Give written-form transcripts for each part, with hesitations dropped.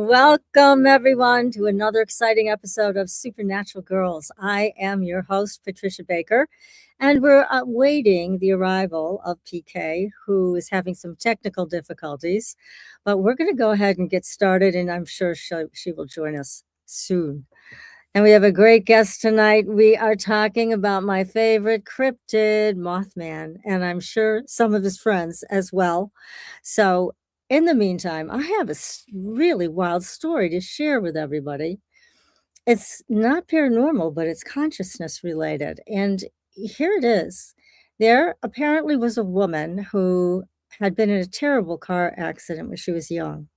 Welcome, everyone, to another exciting episode of Supernatural Girls. I am your host, Patricia Baker, and we're awaiting the arrival of PK, who is having some technical difficulties. But we're going to go ahead and get started, and I'm sure she will join us soon. And we have a great guest tonight. We are talking about my favorite cryptid, Mothman, and I'm sure some of his friends as well. So, in the meantime, I have a really wild story to share with everybody. It's not paranormal, but it's consciousness related. And here it is. There apparently was a woman who had been in a terrible car accident when she was young,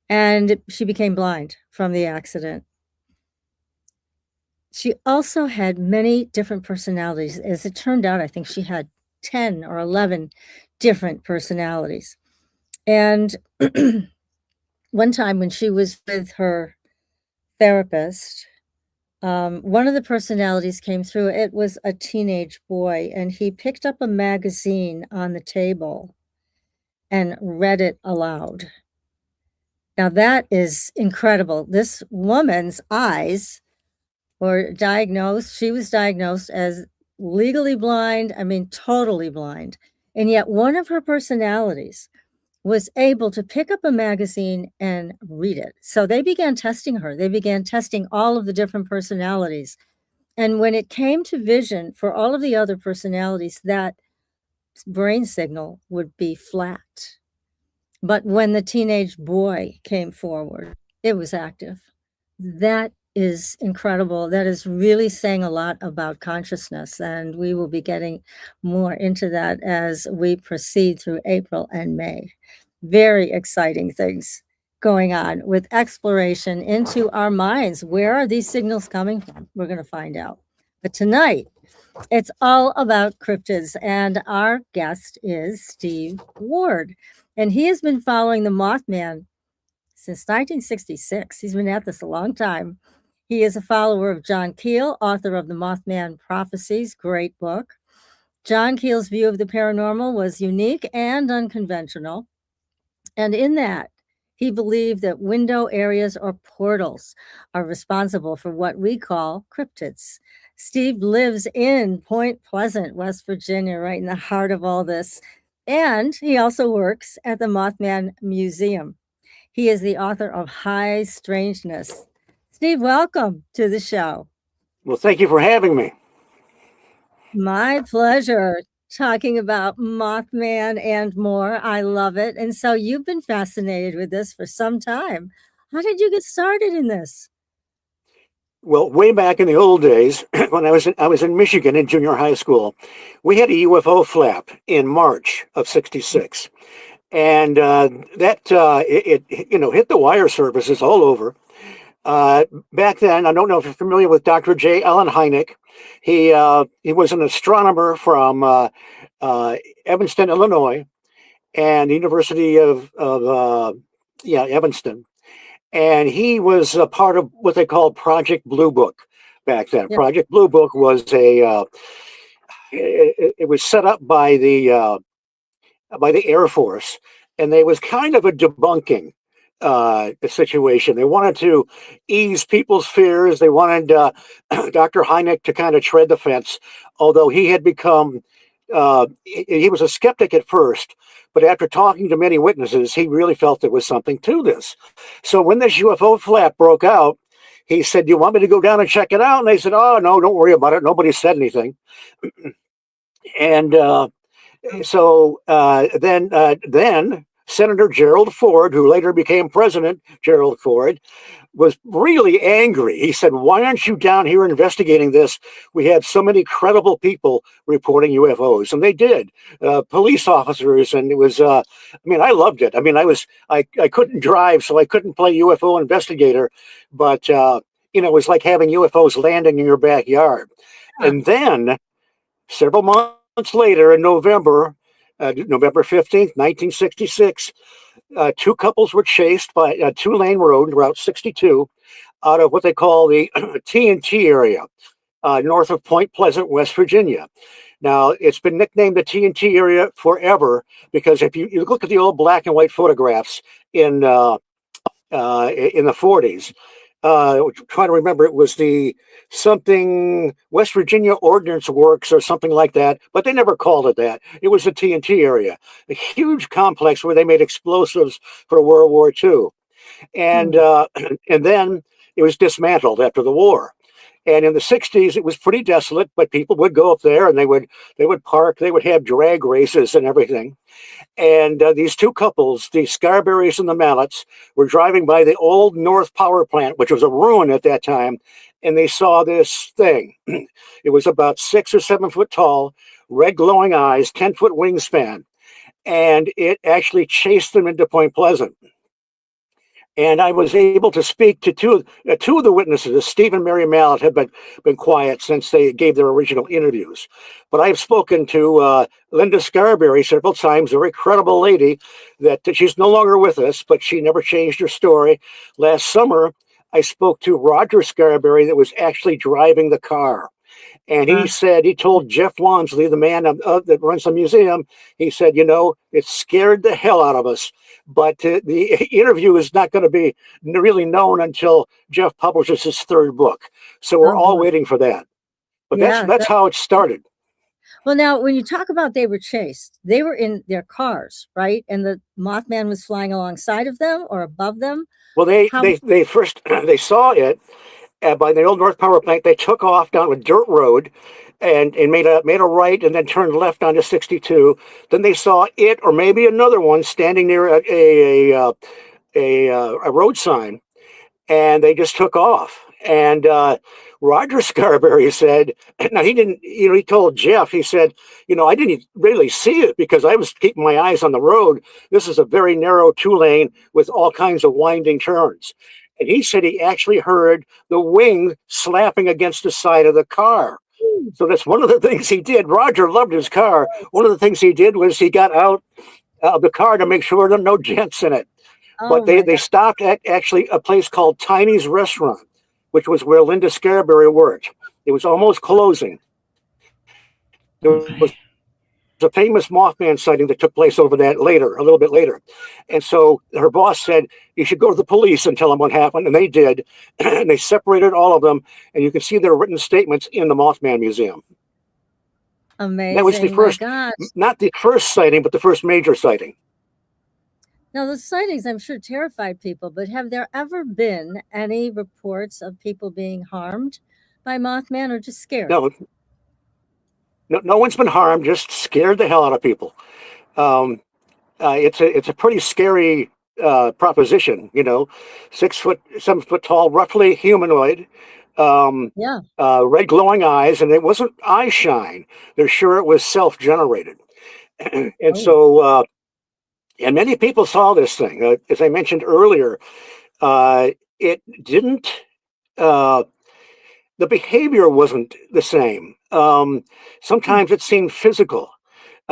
and she became blind from the accident. She also had many different personalities. As it turned out, I think she had 10 or 11 different personalities. And one time when she was with her therapist, one of the personalities came through. It was a teenage boy, and he picked up a magazine on the table and read it aloud. Now, that is incredible. This woman's eyes were diagnosed. She was diagnosed as legally blind. I mean, totally blind. And yet one of her personalities was able to pick up a magazine and read it. So they began testing her. They began testing all of the different personalities. And when it came to vision for all of the other personalities, that brain signal would be flat. But when the teenage boy came forward, it was active. That is incredible. That is really saying a lot about consciousness, and we will be getting more into that as we proceed through April and May. Very exciting things going on with exploration into our minds. Where are these signals coming from? We're going to find out. But tonight, it's all about cryptids, and our guest is Steve Ward, and he has been following the Mothman since 1966. He's been at this a long time. He is a follower of John Keel, author of the Mothman Prophecies, great book. John Keel's view of the paranormal was unique and unconventional. And in that, he believed that window areas or portals are responsible for what we call cryptids. Steve lives in Point Pleasant, West Virginia, right in the heart of all this. And he also works at the Mothman Museum. He is the author of High Strangeness. Steve, welcome to the show. Well, thank you for having me. My pleasure. Talking about Mothman and more. I love it. And so you've been fascinated with this for some time. How did you get started in this? Well, way back in the old days, when I was in Michigan in junior high school, we had a UFO flap in March of '66, and it hit the wire services all over. Back then, I don't know if you're familiar with Dr. J. Allen Hynek. He was an astronomer from Evanston, Illinois, and the University of Evanston. And he was a part of what they called Project Blue Book back then. Yep. Project Blue Book was it was set up by the Air Force, and they was kind of a debunking situation. They wanted to ease people's fears. They wanted Dr. Hynek to kind of tread the fence, although he had become he was a skeptic at first, but after talking to many witnesses, he really felt there was something to this. So when this UFO flap broke out, he said, "Do you want me to go down and check it out?" And they said, "Oh, no, don't worry about it. Nobody said anything." And then Senator Gerald Ford, who later became President Gerald Ford, was really angry. He said, "Why aren't you down here investigating this? We have so many credible people reporting UFOs." And they did, police officers. And it was, I loved it. I couldn't drive, so I couldn't play UFO investigator, but, it was like having UFOs landing in your backyard. And then several months later in November 15th, 1966, two couples were chased by a two-lane road, Route 62, out of what they call the TNT area, north of Point Pleasant, West Virginia. Now, it's been nicknamed the TNT area forever because if you look at the old black and white photographs in in the 40s. Trying to remember, it was the something West Virginia Ordnance Works or something like that, but they never called it that. It was the TNT area, a huge complex where they made explosives for World War II, and and then it was dismantled after the war. And in the 60s, it was pretty desolate, but people would go up there and they would park, they would have drag races and everything. And these two couples, the Scarberrys and the Mallets, were driving by the old North Power Plant, which was a ruin at that time, and they saw this thing. It was about 6 or 7 foot tall, red glowing eyes, 10-foot wingspan, and it actually chased them into Point Pleasant. And I was able to speak to two of the witnesses. Steve and Mary Mallet have been quiet since they gave their original interviews. But I've spoken to Linda Scarberry several times, a very credible lady that she's no longer with us, but she never changed her story. Last summer, I spoke to Roger Scarberry that was actually driving the car. And he said, he told Jeff Wansley, the man that runs the museum, he said, it scared the hell out of us. But the interview is not going to be really known until Jeff publishes his third book. So we're all waiting for that. But that's how it started. Well, now, when you talk about they were chased, they were in their cars, right? And the Mothman was flying alongside of them or above them? Well, they first, they saw it by the old North Power Plant. They took off down a dirt road and made a right and then turned left onto 62. Then they saw it or maybe another one standing near a road sign, and they just took off. And Roger Scarberry said, now he didn't, he told Jeff, he said, I didn't really see it because I was keeping my eyes on the road. This is a very narrow 2-lane with all kinds of winding turns. And he said he actually heard the wing slapping against the side of the car. So that's one of the things he did. Roger loved his car. One of the things he did was he got out of the car to make sure there were no dents in it. But they stopped at actually a place called Tiny's Restaurant, which was where Linda Scarberry worked. It was almost closing. There was a famous Mothman sighting that took place over that later, a little bit later. And so her boss said, you should go to the police and tell them what happened. And they did. And they separated all of them. And you can see their written statements in the Mothman Museum. Amazing. That was the first, not the first sighting, but the first major sighting. Now, the sightings, I'm sure, terrified people, but have there ever been any reports of people being harmed by Mothman or just scared? No one's been harmed, just scared the hell out of people. It's a pretty scary proposition, 6 foot, 7 foot tall, roughly humanoid, red glowing eyes, and it wasn't eye shine. They're sure it was self-generated. And so, and many people saw this thing. As I mentioned earlier, it didn't, the behavior wasn't the same. Sometimes it seemed physical.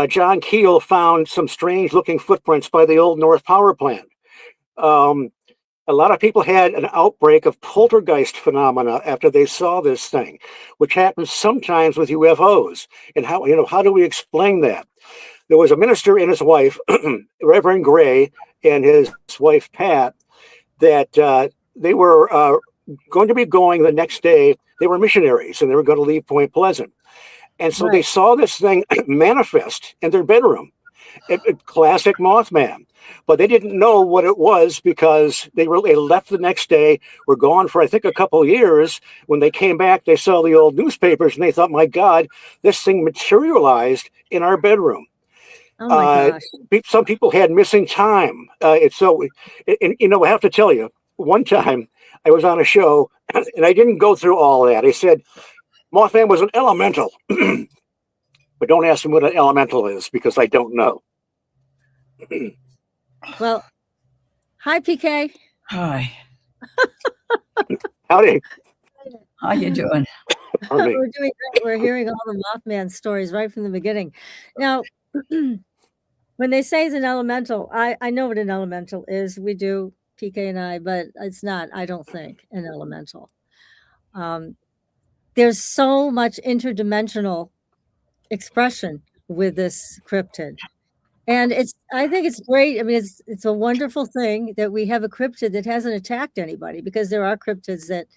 John Keel found some strange looking footprints by the old North Power Plant. A lot of people had an outbreak of poltergeist phenomena after they saw this thing, which happens sometimes with UFOs. And how do we explain that? There was a minister and his wife, Reverend Gray, and his wife Pat, that they were going to be going the next day. They were missionaries and they were going to leave Point Pleasant. And so they saw this thing manifest in their bedroom. Classic Mothman. But they didn't know what it was because they left the next day, were gone for, I think, a couple of years. When they came back, they saw the old newspapers and they thought, my God, this thing materialized in our bedroom. Oh my gosh. Some people had missing time. I have to tell you, one time I was on a show and I didn't go through all that. I said, Mothman was an elemental. But don't ask me what an elemental is because I don't know. Well, hi, PK. Hi. Howdy. How you doing? We're doing great. We're hearing all the Mothman stories right from the beginning. Now, when they say it's an elemental, I know what an elemental is. We do, PK and I, but it's not, I don't think, an elemental. There's so much interdimensional expression with this cryptid. And I think it's great. I mean, it's a wonderful thing that we have a cryptid that hasn't attacked anybody, because there are cryptids that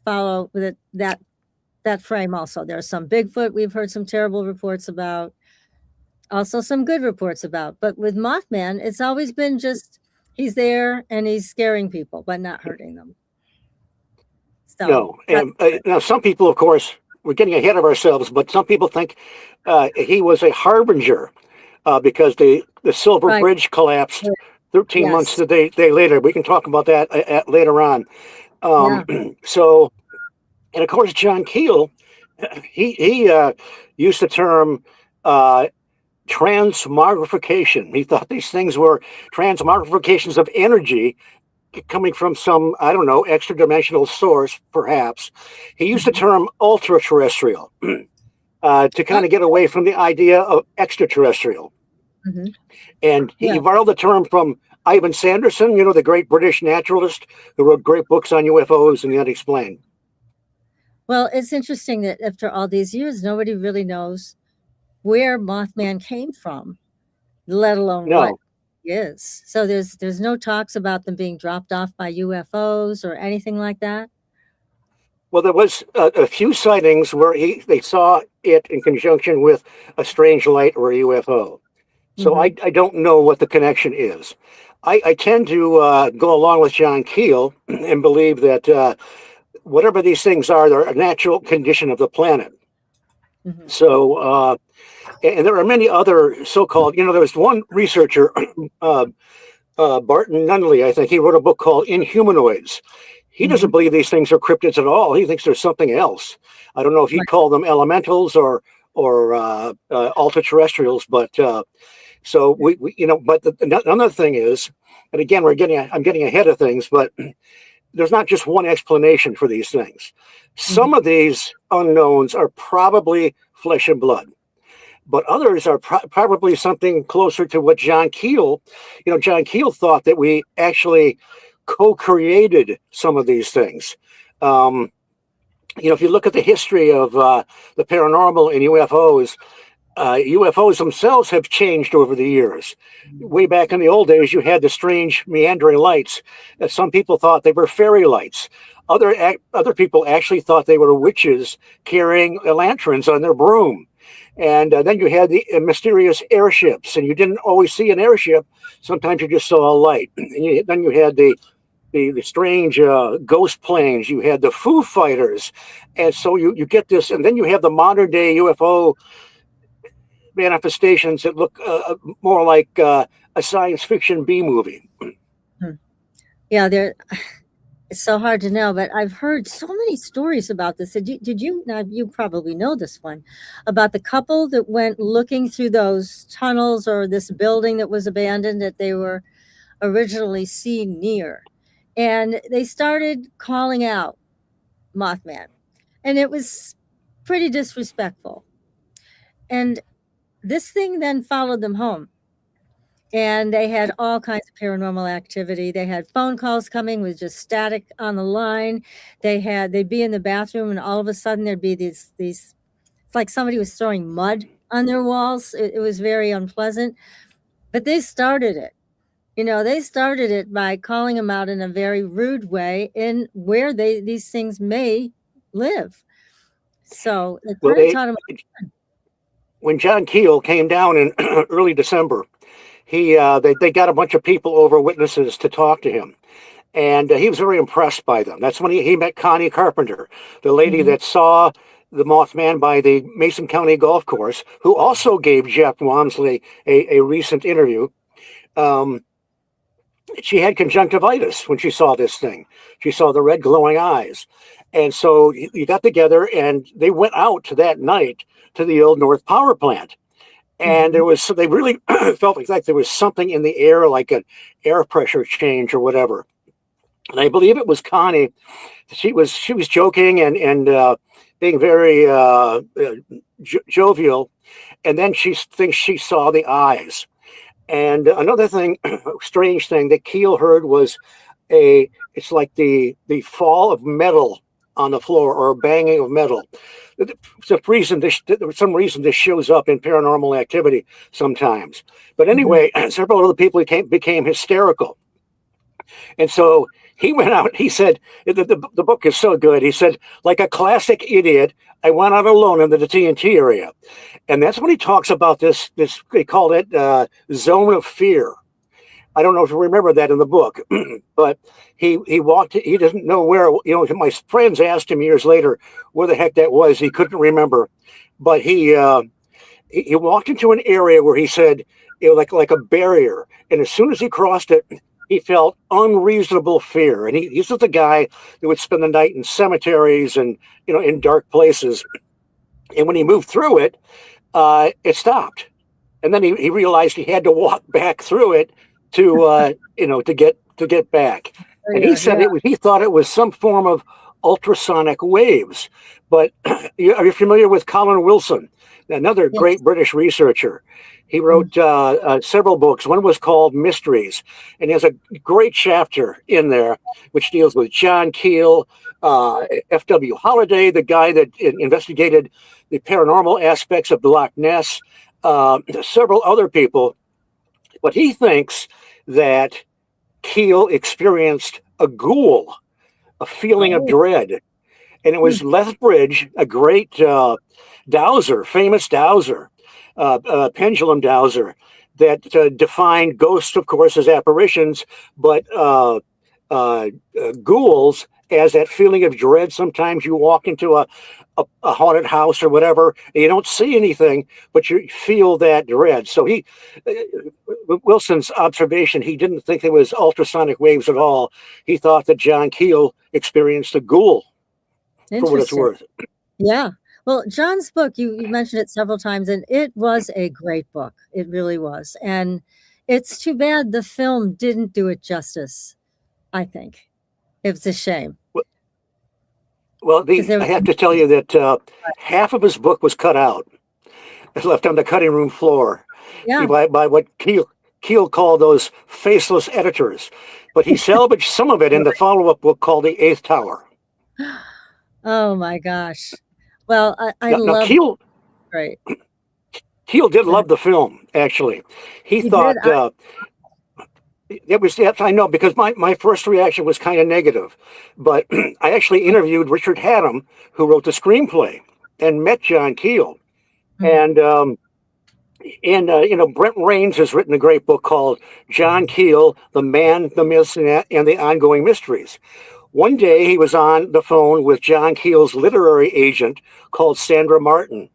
follow that frame also. There are some Bigfoot we've heard some terrible reports about, also some good reports about. But with Mothman, it's always been just he's there and he's scaring people, but not hurting them. So No, and now some people, of course, we're getting ahead of ourselves, but some people think he was a harbinger because the Silver right. Bridge collapsed 13 months Yes. a day later. We can talk about that later on. Yeah. So, and of course, John Keel, he used the term transmogrification. He thought these things were transmogrifications of energy coming from some, I don't know, extra dimensional source, perhaps. He used the term ultra terrestrial to kind of get away from the idea of extraterrestrial. Mhm. And he Yeah. borrowed the term from Ivan Sanderson, the great British naturalist who wrote great books on UFOs and the unexplained. Well, it's interesting that after all these years, nobody really knows where Mothman came from, let alone what No. he is. So there's no talks about them being dropped off by UFOs or anything like that. Well, there was a few sightings where they saw it in conjunction with a strange light or a UFO. So I Hmm. don't know what the connection is. I tend to go along with John Keel and believe that whatever these things are, they're a natural condition of the planet. Hmm. So, and there are many other so-called, there was one researcher, uh, Barton Nunley, I think, he wrote a book called Inhumanoids. He doesn't Hmm. believe these things are cryptids at all. He thinks there's something else. I don't know if he'd Right. call them elementals or ultra terrestrials, but so we but another thing is, and again, I'm getting ahead of things, but there's not just one explanation for these things. Some Hmm. of these unknowns are probably flesh and blood, but others are probably something closer to what John Keel, John Keel thought that we actually co-created some of these things. Um, if you look at the history of the paranormal and UFOs themselves have changed over the years. Way back in the old days, you had the strange meandering lights. Some people thought they were fairy lights. Other people actually thought they were witches carrying lanterns on their broom. And then you had the mysterious airships, and you didn't always see an airship. Sometimes you just saw a light. And then you had the strange ghost planes. You had the Foo Fighters. And so you get this, and then you have the modern day UFO manifestations that look more like a science fiction B movie. Yeah, it's so hard to know, but I've heard so many stories about this. Did you, now you probably know this one, about the couple that went looking through those tunnels or this building that was abandoned that they were originally seen near. And they started calling out Mothman. And it was pretty disrespectful. And this thing then followed them home. And they had all kinds of paranormal activity. They had phone calls coming with just static on the line. They'd be in the bathroom and all of a sudden there'd be these it's like somebody was throwing mud on their walls. It was very unpleasant. But they started it. They started it by calling them out in a very rude way in where these things may live. So it Well, kind of taught them. when John Keel came down in early December, they got a bunch of people over, witnesses, to talk to him, and he was very impressed by them. That's when he met Connie Carpenter, the lady Mhm. that saw the Mothman by the Mason County Golf Course, who also gave Jeff Wamsley a recent interview. Um, she had conjunctivitis when she saw this thing. She saw the red glowing eyes. And so you got together and they went out that night to the old North Power Plant. And Mhm. they really felt like there was something in the air, like an air pressure change or whatever. And I believe it was Connie. She was joking and being very jovial. And then she thinks she saw the eyes. And another thing, strange thing that Keel heard was it's like the fall of metal on the floor or banging of metal. For some reason this shows up in paranormal activity sometimes. But anyway, several other people became hysterical. And so he went out, he said, the book is so good. He said, like a classic idiot, I went out alone into the TNT area. And that's when he talks about this they call it zone of fear. I don't know if you remember that in the book, but he walked, he doesn't know where, my friends asked him years later where the heck that was. He couldn't remember, but he walked into an area where he said it was like a barrier. And as soon as he crossed it, he felt unreasonable fear. And he's just a guy that would spend the night in cemeteries and, in dark places. And when he moved through it, it stopped. And then he realized he had to walk back through it to get back. And he said he thought it was some form of ultrasonic waves. But are you familiar with Colin Wilson, another great British researcher? He wrote several books. One was called Mysteries, and there's a great chapter in there which deals with John Keel, F.W. Holliday, the guy that investigated the paranormal aspects of the Loch Ness, several other people. But he thinks that Keel experienced a ghoul, a feeling of dread. And it was Lethbridge, a great dowser, famous dowser, pendulum dowser, that defined ghosts, of course, as apparitions, but ghouls as that feeling of dread. Sometimes you walk into a haunted house or whatever, and you don't see anything, but you feel that dread. So Wilson's observation, he didn't think there was ultrasonic waves at all. He thought that John Keel experienced a ghoul, for what it's worth. Yeah. Well, John's book, you mentioned it several times, and it was a great book. It really was. And it's too bad the film didn't do it justice, I think. It's a shame. Well, I have to tell you that half of his book was cut out. It's left on the cutting room floor by what Keel called those faceless editors. But he salvaged some of it in the follow-up book called The Eighth Tower. Oh, my gosh. Well, I love Keel. Right. Keel did love the film, actually. He thought it was, I know, because my first reaction was kind of negative. But I actually interviewed Richard Hatem, who wrote the screenplay, and met John Keel. And Brent Raines has written a great book called John Keel, The Man, the Myths, and the Ongoing Mysteries. One day he was on the phone with John Keel's literary agent called Sandra Martin.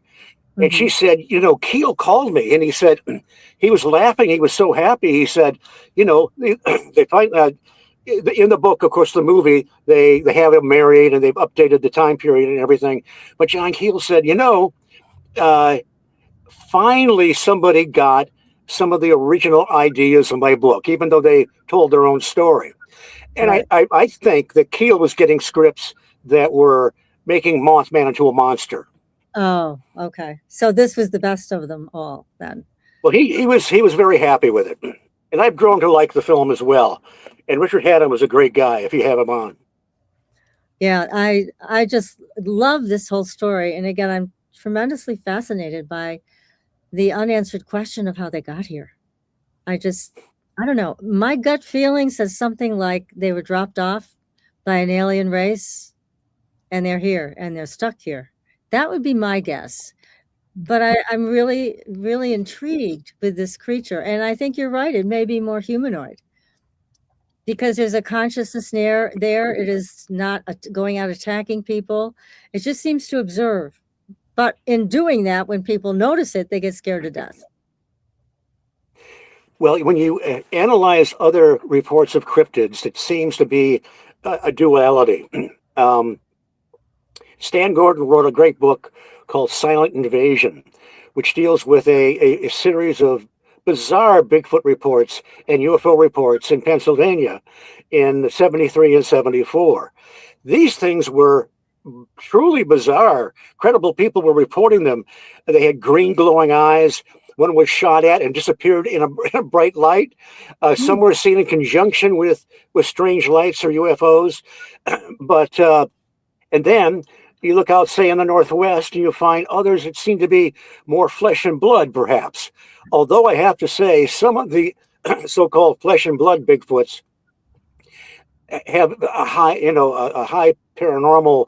And she said, Keel called me, and he said, he was laughing. He was so happy. He said, they find in the book, of course, the movie, they have him married and they've updated the time period and everything. But John Keel said, finally somebody got some of the original ideas of my book, even though they told their own story. And I think that Keel was getting scripts that were making Mothman into a monster. Oh, okay. So this was the best of them all then. Well, he was very happy with it. And I've grown to like the film as well. And Richard Hatem was a great guy, if you have him on. Yeah, I just love this whole story. And again, I'm tremendously fascinated by the unanswered question of how they got here. I don't know. My gut feeling says something like they were dropped off by an alien race and they're here and they're stuck here. That would be my guess. But I'm really, really intrigued with this creature. And I think you're right. It may be more humanoid because there's a consciousness there. It is not going out attacking people. It just seems to observe. But in doing that, when people notice it, they get scared to death. Well, when you analyze other reports of cryptids, it seems to be a duality. Stan Gordon wrote a great book called Silent Invasion, which deals with a series of bizarre Bigfoot reports and UFO reports in Pennsylvania in 73 and 74. These things were truly bizarre. Credible people were reporting them. They had green glowing eyes. One was shot at and disappeared in a bright light. Some were seen in conjunction with strange lights or UFOs. But And then you look out, say, in the Northwest, and you find others that seem to be more flesh and blood, perhaps. Although I have to say, some of the so-called flesh and blood Bigfoots have a high, a high paranormal,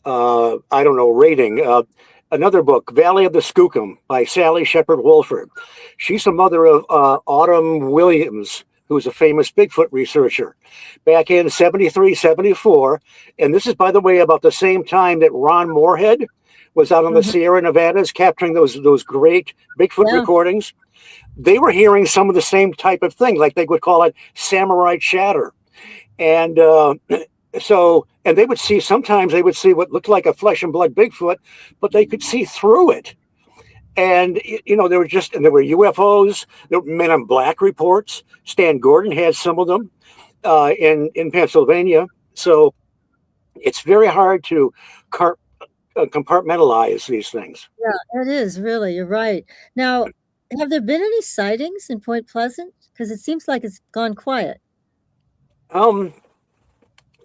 I don't know, rating. Another book, Valley of the Skookum by Sally Shepard Wolford. She's the mother of Autumn Williams, who's a famous Bigfoot researcher. Back in 73, 74, and this is, by the way, about the same time that Ron Moorhead was out on the Sierra Nevadas capturing those great Bigfoot recordings. They were hearing some of the same type of thing, like they would call it samurai chatter. And and they would see, sometimes they would see what looked like a flesh and blood Bigfoot, but they could see through it. And, there were UFOs, there were Men in Black reports. Stan Gordon had some of them in Pennsylvania. So it's very hard to compartmentalize these things. Yeah, it is, really. You're right. Now, have there been any sightings in Point Pleasant? Because it seems like it's gone quiet.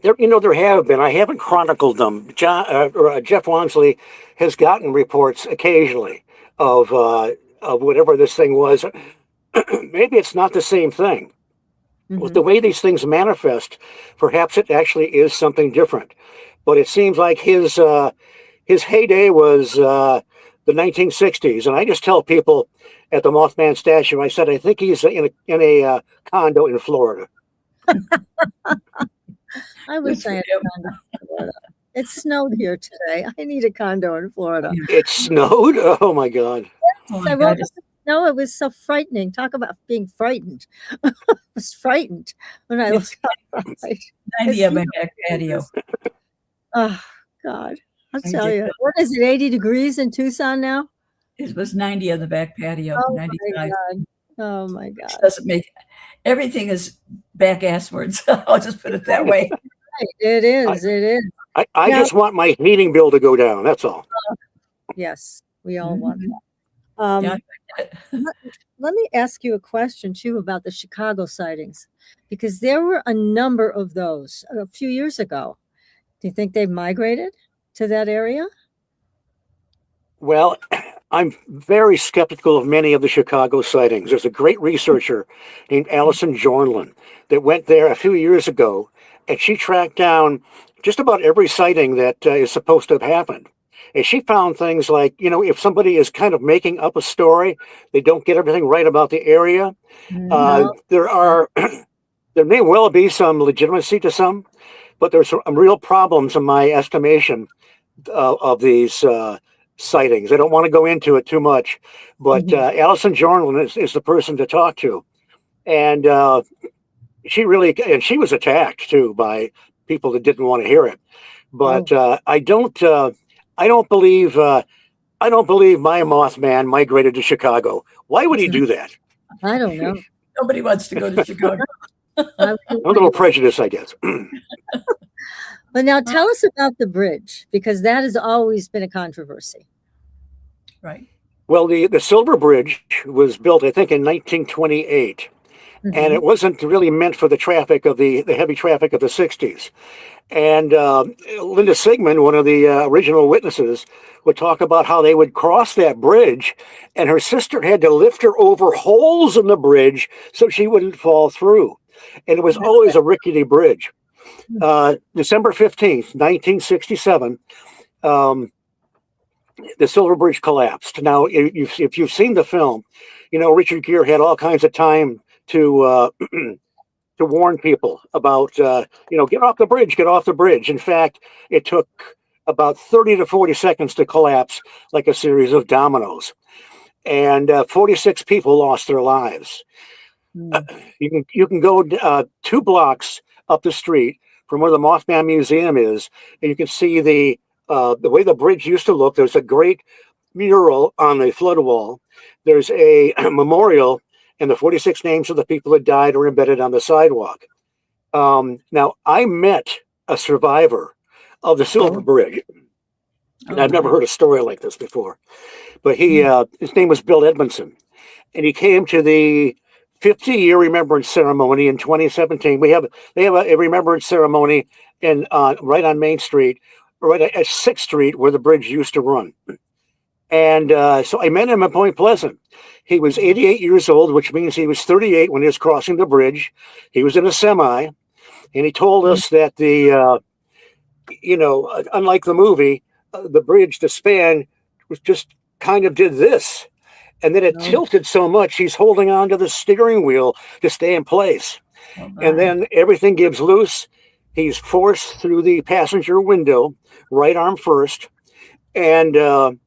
There have been. I haven't chronicled them. Jeff Wansley has gotten reports occasionally of whatever this thing was. Maybe it's not the same thing. With the way these things manifest, perhaps it actually is something different. But it seems like his heyday was the 1960s. And I just tell people at the Mothman statue, I said, I think he's in a condo in Florida. I wish I had a condo in Florida. It snowed here today. I need a condo in Florida. It snowed? Oh, my God. Yes, I wrote no, it was so frightening. Talk about being frightened. I was frightened when I looked outside. 90 on my back patio. Oh, God. I'll tell you. What is it, 80 degrees in Tucson now? It was 90 on the back patio. Oh, 95. my God. Oh, my God. Which doesn't make everything is back asswards. I'll just put it that way. Right. It is. I just want my heating bill to go down. That's all. Yes, we all want that. Let me ask you a question, too, about the Chicago sightings, because there were a number of those a few years ago. Do you think they've migrated to that area? Well, I'm very skeptical of many of the Chicago sightings. There's a great researcher named Alison Jornlin that went there a few years ago, and she tracked down just about every sighting that is supposed to have happened. And she found things like, if somebody is kind of making up a story, they don't get everything right about the area. There may well be some legitimacy to some, but there's some real problems in my estimation of these sightings. I don't want to go into it too much, but Alison Jornlin is the person to talk to. And she was attacked too by people that didn't want to hear it. But I don't believe my Mothman migrated to Chicago. Why would he do that? I don't know. Nobody wants to go to Chicago. A little prejudice, I guess. But now tell us about the bridge, because that has always been a controversy. Right. Well, the Silver Bridge was built, I think, in 1928. And it wasn't really meant for the traffic of the heavy traffic of the 60s. And Linda Sigmund, one of the original witnesses, would talk about how they would cross that bridge, and her sister had to lift her over holes in the bridge so she wouldn't fall through. And it was always a rickety bridge. December 15th, 1967, the Silver Bridge collapsed. Now, if you've seen the film, Richard Gere had all kinds of time to warn people about, get off the bridge. In fact, it took about 30 to 40 seconds to collapse like a series of dominoes. And 46 people lost their lives. You can go 2 blocks up the street from where the Mothman Museum is, and you can see the way the bridge used to look. There's a great mural on the flood wall. There's a memorial, and the 46 names of the people that died are embedded on the sidewalk. Now, I met a survivor of the Silver Bridge, and I've never heard a story like this before. But his name was Bill Edmondson, and he came to the 50-year remembrance ceremony in 2017. They have a remembrance ceremony right on Main Street right at 6th Street where the bridge used to run. And so I met him at Point Pleasant. He was 88 years old, which means he was 38 when he was crossing the bridge. He was in a semi, and he told us that unlike the movie, the bridge, the span, was just kind of did this. And then it tilted so much, he's holding on to the steering wheel to stay in place. And then everything gives loose. He's forced through the passenger window, right arm first. And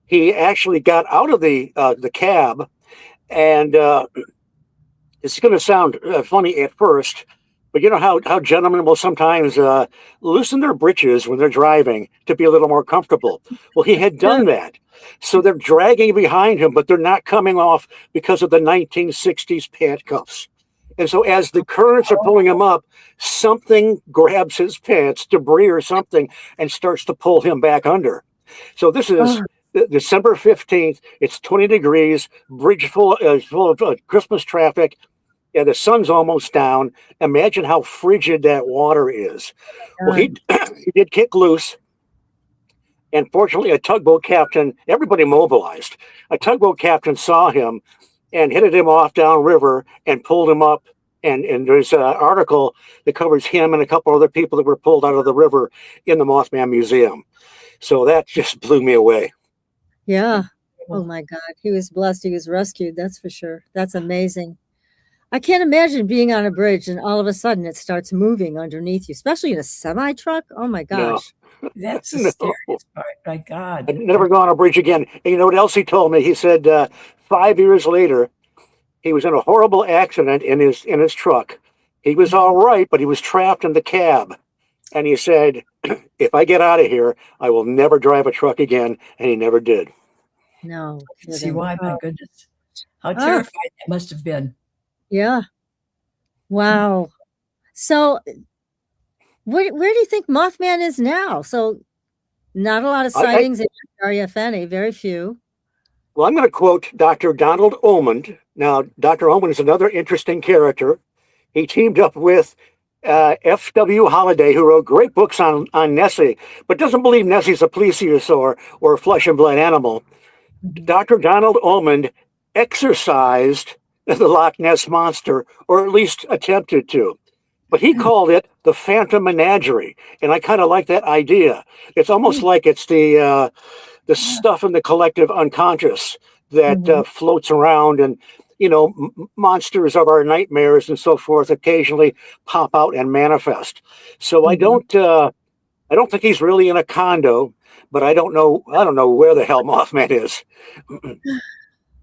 he actually got out of the cab. And it's going to sound funny at first, but you know how gentlemen will sometimes loosen their breeches when they're driving to be a little more comfortable. Well, he had done that. So they're dragging behind him, but they're not coming off because of the 1960s pant cuffs. And so as the currents are pulling him up, something grabs his pants, debris or something, and starts to pull him back under. So this is December 15th. It's 20 degrees, bridge full of Christmas traffic. Yeah, the sun's almost down. Imagine how frigid that water is. Well, he did kick loose. And fortunately, a tugboat captain, everybody mobilized. A tugboat captain saw him and headed him off downriver and pulled him up. And there's an article that covers him and a couple other people that were pulled out of the river in the Mothman Museum. So that just blew me away. Yeah. Oh my God. He was blessed. He was rescued. That's for sure. That's amazing. I can't imagine being on a bridge and all of a sudden it starts moving underneath you, especially in a semi truck. Oh my gosh. No. That's the scariest part. My God. I'd never gone on a bridge again. And you know what else he told me? He said 5 years later, he was in a horrible accident in his truck. He was all right, but he was trapped in the cab. And he said, if I get out of here, I will never drive a truck again. And he never did. No. I can see why. My goodness. How terrifying that must have been. Yeah. Wow. So where do you think Mothman is now? So not a lot of sightings in RFNA, very few. Well, I'm going to quote Dr. Donald Omond. Now, Dr. Omond is another interesting character. He teamed up with F.W. Holliday, who wrote great books on Nessie, but doesn't believe Nessie's a plesiosaur or a flesh and blood animal. Dr. Donald Omond exorcised the Loch Ness Monster, or at least attempted to. But he called it the Phantom Menagerie, and I kind of like that idea. It's almost like it's the stuff in the collective unconscious that floats around, and monsters of our nightmares and so forth occasionally pop out and manifest. So I don't think he's really in a condo, but I don't know where the hell Mothman is.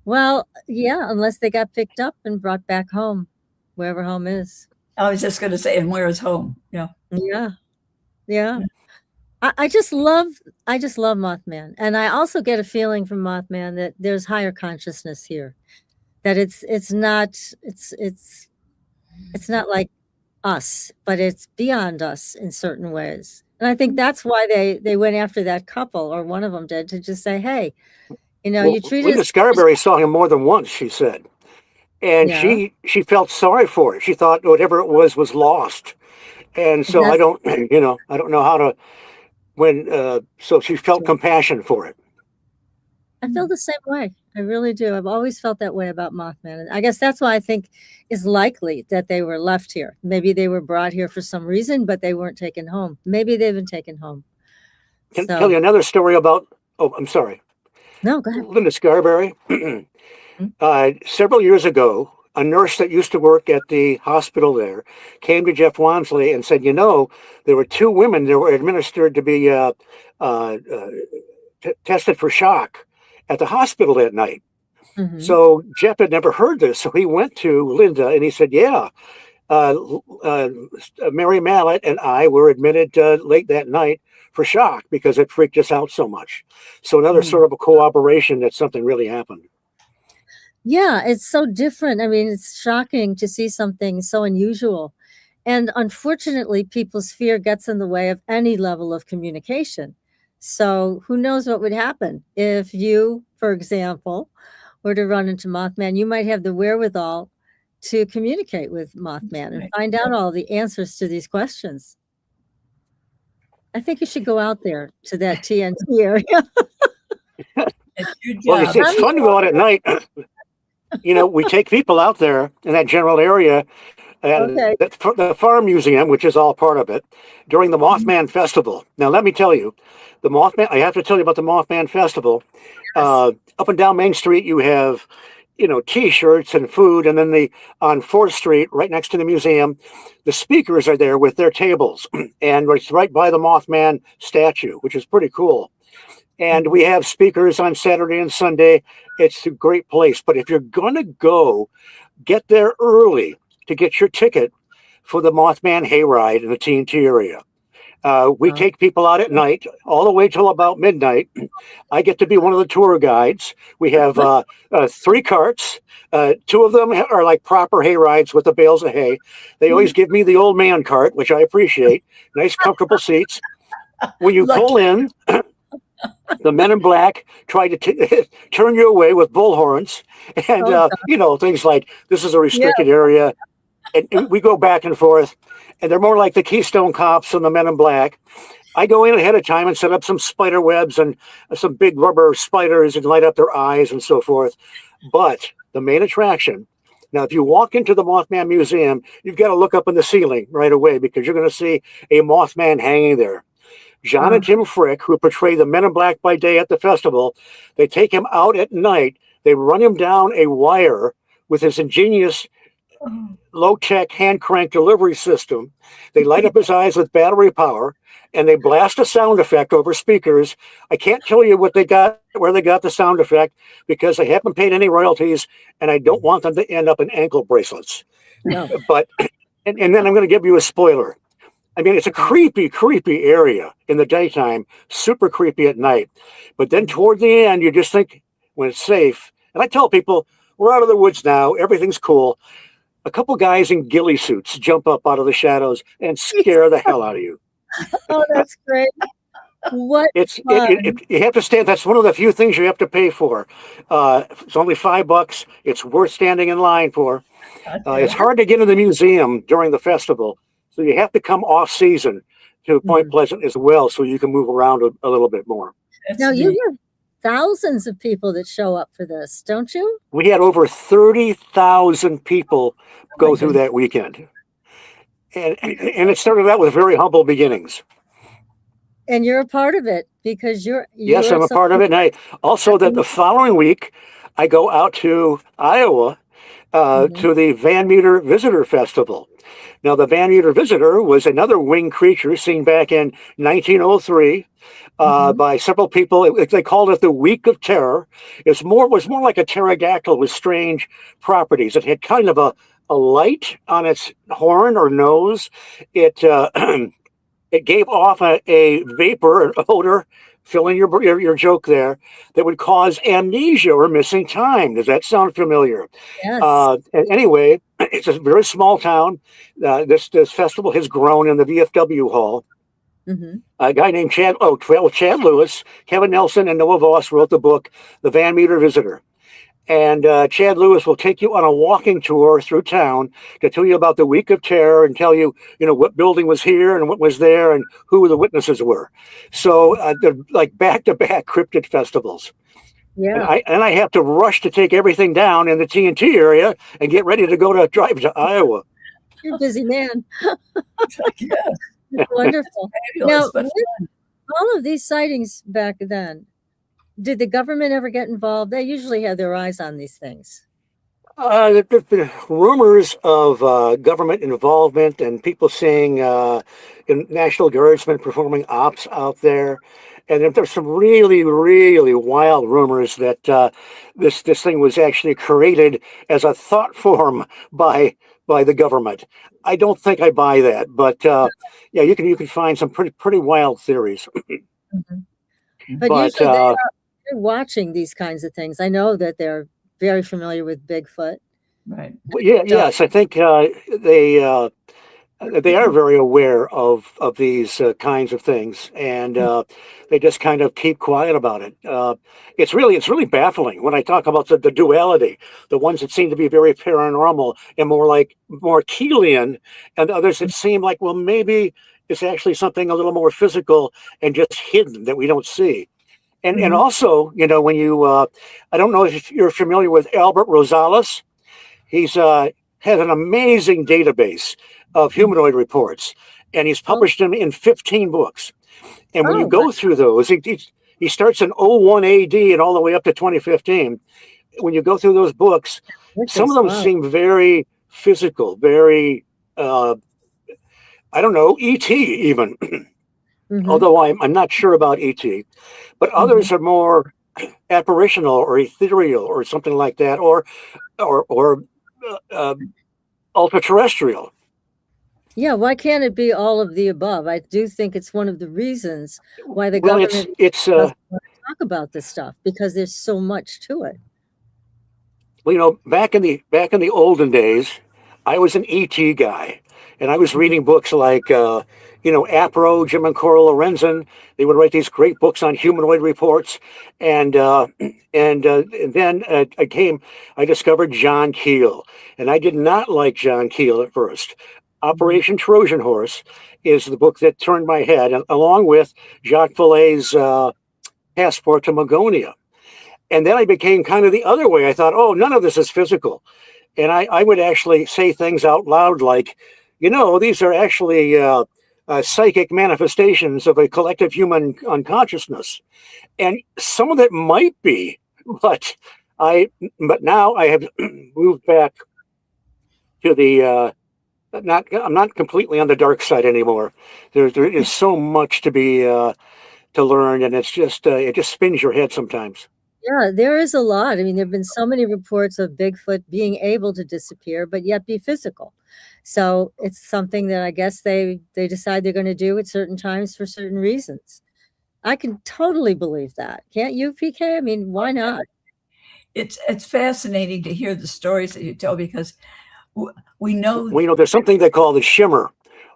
Well, yeah, unless they got picked up and brought back home, wherever home is. I was just going to say, and where is home? Yeah. Yeah. I just love Mothman. And I also get a feeling from Mothman that there's higher consciousness here. That it's not like us, but it's beyond us in certain ways. And I think that's why they went after that couple, or one of them did, to just say, hey, you treated Linda Scarberry saw him more than once, she said. And she felt sorry for it. She thought whatever it was lost. And so I don't know how to so she felt compassion for it. I feel the same way. I really do. I've always felt that way about Mothman. And I guess that's why I think is likely that they were left here. Maybe they were brought here for some reason, but they weren't taken home. Maybe they've been taken home. Can I tell you another story about, I'm sorry. No, go ahead. Linda Scarberry. Several years ago, a nurse that used to work at the hospital there came to Jeff Wansley and said, there were 2 women that were administered to be tested for shock at the hospital that night. So Jeff had never heard this. So he went to Linda and he said, Mary Mallett and I were admitted late that night for shock because it freaked us out so much. So another sort of a corroboration that something really happened. Yeah, it's so different. I mean, it's shocking to see something so unusual. And unfortunately, people's fear gets in the way of any level of communication. So who knows what would happen if you, for example, were to run into Mothman. You might have the wherewithal to communicate with Mothman and find out all the answers to these questions. I think you should go out there to that TNT area. It's your Well, job. it's fun to go out at night. We take people out there in that general area, and Okay. the Farm Museum, which is all part of it, during the Mothman Festival. Now, let me tell you, I have to tell you about the Mothman Festival. Up and down Main Street, you have, T-shirts and food, and then on 4th Street, right next to the museum, the speakers are there with their tables, and it's right by the Mothman statue, which is pretty cool. And we have speakers on Saturday and Sunday. It's a great place. But if you're going to go, get there early to get your ticket for the Mothman hayride in the TNT area. We take people out at night all the way till about midnight. I get to be one of the tour guides. We have 3 carts. 2 of them are like proper hay rides with the bales of hay. They always give me the old man cart, which I appreciate. Nice, comfortable seats. When you pull in, the men in black try to turn you away with bullhorns and, things like, this is a restricted area. And we go back and forth. And they're more like the Keystone Cops and the Men in Black. I go in ahead of time and set up some spider webs and some big rubber spiders and light up their eyes and so forth. But the main attraction, now, if you walk into the Mothman Museum, you've got to look up in the ceiling right away because you're going to see a Mothman hanging there. John and Tim Frick, who portray the Men in Black by day at the festival, they take him out at night. They run him down a wire with his ingenious low-tech hand crank delivery system. They light up his eyes with battery power, and they blast a sound effect over speakers. I can't tell you where they got the sound effect because they haven't paid any royalties, and I don't want them to end up in ankle bracelets. No. But and then I'm going to give you a spoiler. I mean, it's a creepy area in the daytime, super creepy at night. But then toward the end, you just think when it's safe. And I tell people, we're out of the woods now. Everything's cool. A couple guys in ghillie suits jump up out of the shadows and scare the hell out of you. Oh, that's great. What you have to stand. That's one of the few things you have to pay for. It's only $5. It's worth standing in line for. It's hard to get in the museum during the festival, so you have to come off season to Point Pleasant as well, so you can move around a little bit more. Now you have thousands of people that show up for this, don't you? We had over 30,000 people go through that weekend. And it started out with very humble beginnings. And you're a part of it because Yes, I'm a part of it. And I also the following week, I go out to Iowa to the Van Meter Visitor Festival. Now, the Van Meter Visitor was another winged creature seen back in 1903 by several people. They called it the Week of Terror. It was more like a pterodactyl with strange properties. It had kind of a light on its horn or nose. It it gave off a vapor, an odor, fill in your joke there, that would cause amnesia or missing time. Does that sound familiar? Yes. Anyway, it's a very small town. This festival has grown in the VFW hall. A guy named Chad Lewis, Kevin Nelson, and Noah Voss wrote the book, The Van Meter Visitor. And Chad Lewis will take you on a walking tour through town to tell you about the Week of Terror and tell you, what building was here and what was there and who the witnesses were. So they're like back-to-back cryptid festivals. Yeah. And I have to rush to take everything down in the TNT area and get ready to drive to Iowa. You're a busy man. Yeah. Wonderful. Fabulous, Now, with all of these sightings back then, did the government ever get involved? They usually have their eyes on these things. There have been rumors of government involvement and people seeing National Guardsmen performing ops out there. And there's some really, really wild rumors that this thing was actually created as a thought form by the government. I don't think I buy that, but yeah, you can find some pretty wild theories. But usually they're watching these kinds of things. I know that they're very familiar with Bigfoot. Right. Yes, I think they are very aware of these kinds of things, and they just kind of keep quiet about it. It's really baffling when I talk about the duality, the ones that seem to be very paranormal and more Keelian, and others that seem like, well, maybe is actually something a little more physical and just hidden that we don't see. And also, when you, I don't know if you're familiar with Albert Rosales. He's has an amazing database of humanoid reports, and he's published them in 15 books. And when you Oh, wow. go through those, he starts in 01 AD and all the way up to 2015. When you go through those books, some of them Wow. seem very physical, very, I don't know, ET even. Although I'm not sure about ET, but others are more apparitional or ethereal or something like that, or ultra terrestrial. Yeah, why can't it be all of the above? I do think it's one of the reasons why the Well, government it's doesn't want to talk about this stuff, because there's so much to it. well, back in the olden days, I was an ET guy, and I was reading books like Apro, Jim and Cora Lorenzen. They would write these great books on humanoid reports, and then I discovered John Keel, and I did not like John Keel at first. Operation Trojan Horse is the book that turned my head, along with Jacques Vallée's Passport to Magonia. And then I became kind of the other way. I thought, oh, none of this is physical. And I would actually say things out loud like, these are actually psychic manifestations of a collective human unconsciousness. And some of it might be, but now I have moved back to the I'm not completely on the dark side anymore. There is so much to be to learn, and it just spins your head sometimes. Yeah, there is a lot. I mean, there have been so many reports of Bigfoot being able to disappear, but yet be physical. So it's something that I guess they decide they're going to do at certain times for certain reasons. I can totally believe that. Can't you, PK? I mean, why not? It's fascinating to hear the stories that you tell, because we know. Well, there's something they call the shimmer,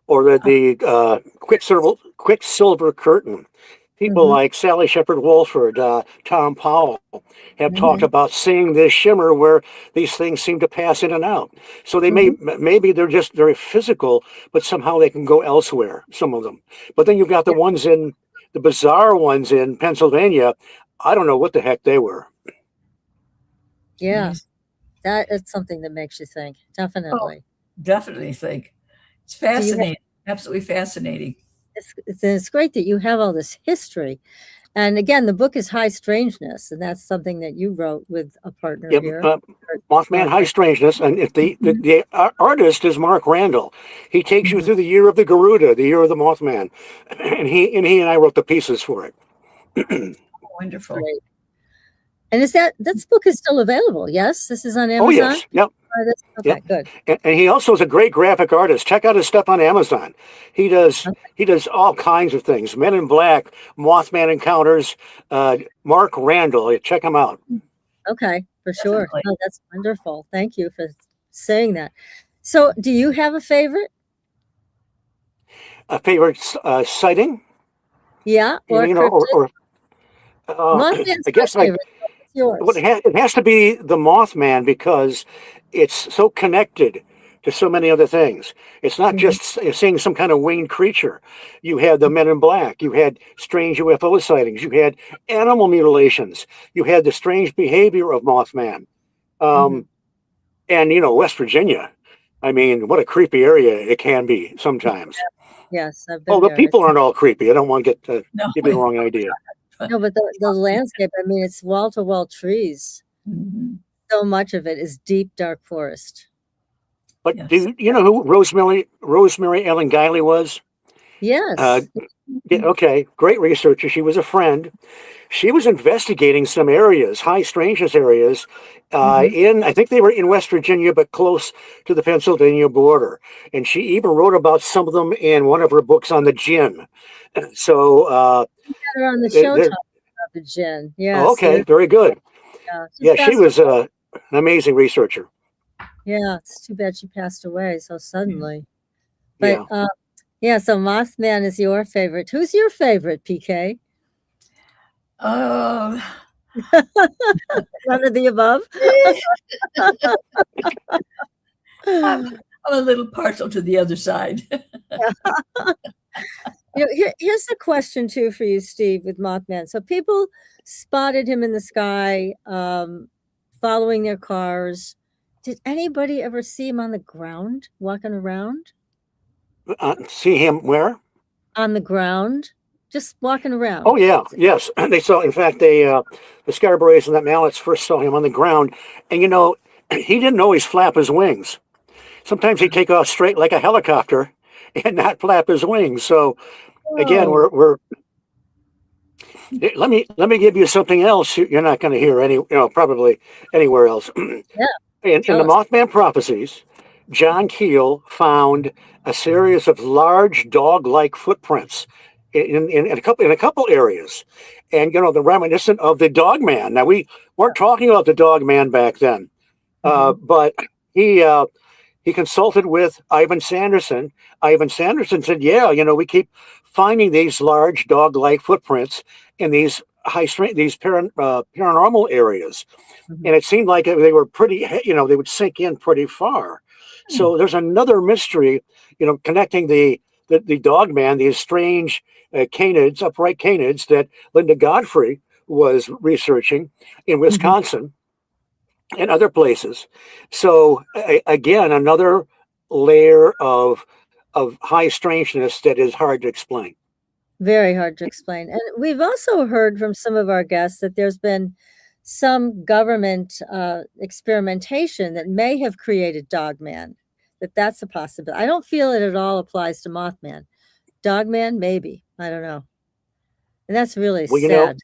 or the quicksilver curtain. People like Sally Shepherd Walford, Tom Powell have talked about seeing this shimmer where these things seem to pass in and out. So they maybe they're just very physical, but somehow they can go elsewhere, some of them. But then you've got the bizarre ones in Pennsylvania. I don't know what the heck they were. Yeah, that is something that makes you think. Definitely. Definitely think. It's fascinating. Absolutely fascinating. It's great that you have all this history. And again, the book is High Strangeness, and that's something that you wrote with a partner here. Mothman High Strangeness, and the artist is Mark Randall. He takes you through the year of the Garuda, the year of the Mothman, and he and I wrote the pieces for it. Wonderful. Great. And this book is still available? Yes, this is on Amazon. Oh yes, yep. Okay, good. And he also is a great graphic artist. Check out his stuff on Amazon. He does all kinds of things. Men in Black, Mothman Encounters. Mark Randall. Check him out. Okay, for sure. Oh, that's wonderful. Thank you for saying that. So, do you have a favorite? A favorite sighting? Yeah, or Mothman's I guess favorite. Yours. It has to be the Mothman, because it's so connected to so many other things. It's not just seeing some kind of winged creature. You had the Men in Black. You had strange UFO sightings. You had animal mutilations. You had the strange behavior of Mothman. And, West Virginia. I mean, what a creepy area it can be sometimes. Yes, I've been the there. people aren't all creepy. I don't want to give you the wrong idea. No, but the landscape, I mean, it's wall-to-wall trees. So much of it is deep, dark forest. But do you know who Rosemary Ellen Guiley was? Yes. Okay, great researcher. She was a friend. She was investigating some areas, high strangeness areas, I think they were in West Virginia, but close to the Pennsylvania border. And she even wrote about some of them in one of her books on the jinn. So you got her on the show talking about the jinn. Yes. Okay, very good. Yeah, she was an amazing researcher. Yeah, it's too bad she passed away so suddenly. But so Mothman is your favorite. Who's your favorite, PK? None of the above. I'm a little partial to the other side. Here's a question too for you, Steve, with Mothman. So people spotted him in the sky, following their cars. Did anybody ever see him on the ground, walking around? See him where? On the ground, just walking Oh around. yeah, yes. They saw. In fact, the Scarberries and the Mallets first saw him on the ground, and he didn't always flap his wings. Sometimes he'd take off straight like a helicopter and not flap his wings. So again, Whoa. we're let me give you something else you're not going to hear probably anywhere else. Yeah, In tell the us. Mothman Prophecies, John Keel found a series of large dog-like footprints in a couple areas, and the reminiscent of the Dog Man. Now we weren't talking about the Dog Man back then, Mhm. but he consulted with Ivan Sanderson. Ivan Sanderson said, "Yeah, we keep finding these large dog-like footprints in these high strength, these paranormal areas." Mhm. And it seemed like they were pretty, they would sink in pretty far. Hmm. So there's another mystery, connecting the dog man, these strange canids, upright canids that Linda Godfrey was researching in Mhm. Wisconsin and other places. So again, another layer of high strangeness that is hard to explain. Very hard to explain. And we've also heard from some of our guests that there's been some government experimentation that may have created Dogman, that's a possibility. I don't feel it at all applies to Mothman. Dogman, maybe. I don't know. And that's really Well, sad